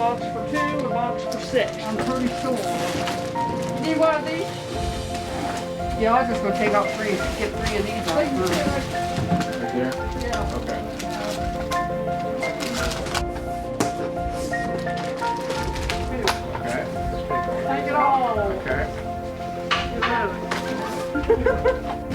box for 2, a box for 6. I'm pretty sure. Need one of these? Yeah, I was just gonna take out 3, get 3 of these out. Thank you. Right there? Yeah. Okay. Okay. Take it all. Okay. Get rid of it.